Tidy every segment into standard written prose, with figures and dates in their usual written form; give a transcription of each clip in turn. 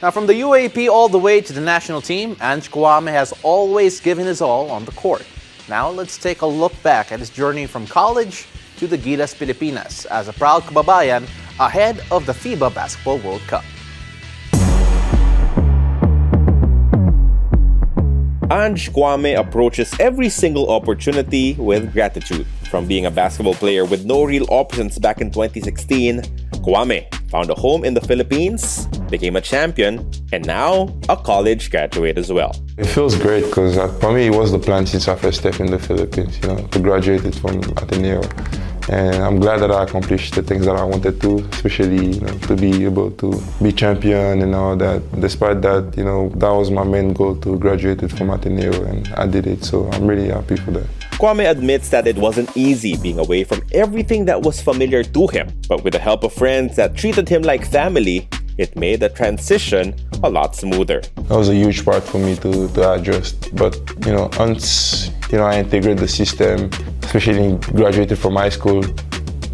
Now, from the UAAP all the way to the national team, Ange Kouame has always given his all on the court. Now, let's take a look back at his journey from college to the Gilas Pilipinas as a proud kababayan ahead of the FIBA Basketball World Cup. Ange Kouame approaches every single opportunity with gratitude. From being a basketball player with no real options back in 2016, Kouame found a home in the Philippines, became a champion, and now a college graduate as well. It feels great because for me it was the plan since I first stepped in the Philippines, to graduate from Ateneo. And I'm glad that I accomplished the things that I wanted to, especially to be able to be champion and all that. Despite that, that was my main goal, to graduate from Ateneo, and I did it. So I'm really happy for that. Kouame admits that it wasn't easy being away from everything that was familiar to him. But with the help of friends that treated him like family, it made the transition a lot smoother. That was a huge part for me to adjust. But, once, I integrated the system, especially graduated from high school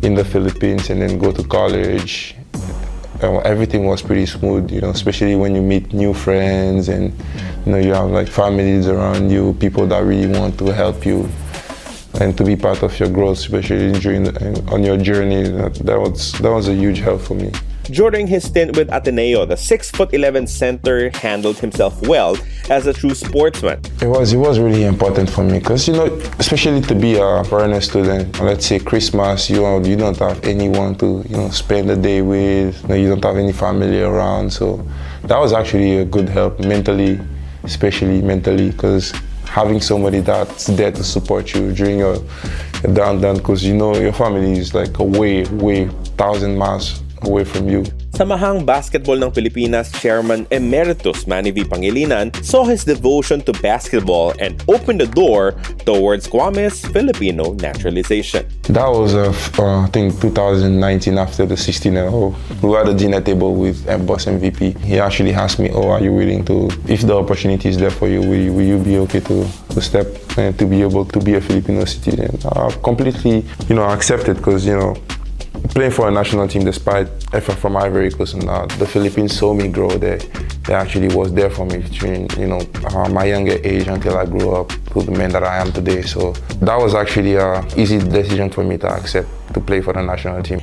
in the Philippines and then go to college, everything was pretty smooth, especially when you meet new friends and, you have like families around you, people that really want to help you and to be part of your growth, especially on your journey. That was a huge help for me. During his stint with Ateneo, the 6'11" center handled himself well as a true sportsman. It was really important for me because, especially to be a foreigner student, let's say Christmas, you don't have anyone to, spend the day with, you don't have any family around. So that was actually a good help mentally, especially mentally, because having somebody that's there to support you during your down, because, your family is like away 1,000 miles away from you. Samahang Basketball ng Pilipinas Chairman Emeritus Manny V. Pangilinan saw his devotion to basketball and opened the door towards Kouame's Filipino naturalization. That was, I think, 2019 after the 16-0. We were at the dinner table with Boss MVP. He actually asked me, are you willing to, if the opportunity is there for you, will you be okay to step and to be able to be a Filipino citizen? I completely, accepted because, playing for a national team, despite effort from Ivory Coast and the Philippines saw me grow there. They actually was there for me between, my younger age until I grew up to the man that I am today. So that was actually an easy decision for me to accept to play for the national team.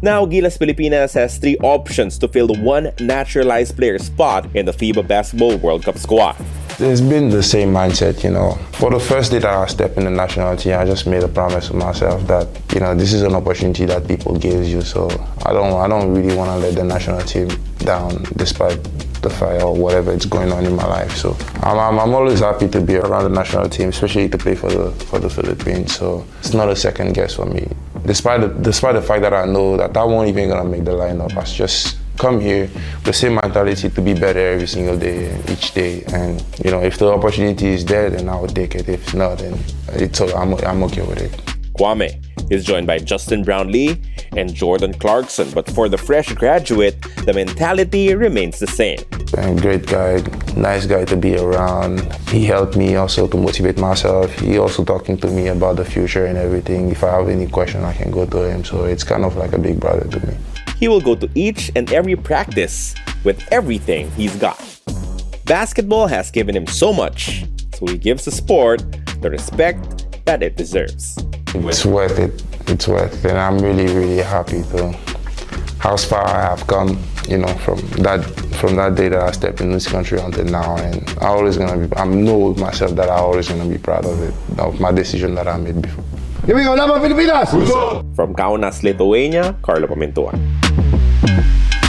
Now, Gilas Pilipinas has 3 options to fill the one naturalized player spot in the FIBA Basketball World Cup squad. It's been the same mindset, For the first day that I stepped in the national team, I just made a promise to myself that, this is an opportunity that people give you. So I don't really want to let the national team down despite the fire or whatever is going on in my life. So I'm always happy to be around the national team, especially to play for the Philippines. So it's not a second guess for me. Despite the fact that I know that I won't even gonna make the lineup, I just come here with the same mentality to be better every single day, each day. And if the opportunity is there, then I will take it. If not, then I'm okay with it. Kouame is joined by Justin Brownlee and Jordan Clarkson, but for the fresh graduate, the mentality remains the same. A great guy, nice guy to be around. He helped me also to motivate myself. He also talking to me about the future and everything. If I have any question, I can go to him. So it's kind of like a big brother to me. He will go to each and every practice with everything he's got. Basketball has given him so much, so he gives the sport the respect that it deserves. It's worth it. It's worth it. And I'm really, really happy to how far I have come, from that day that I stepped in this country until now. And I know with myself that I'm always gonna be proud of it, of my decision that I made before. Here we go, Laban Pilipinas! From Kaunas, Lithuania, Carlo Pamintuan.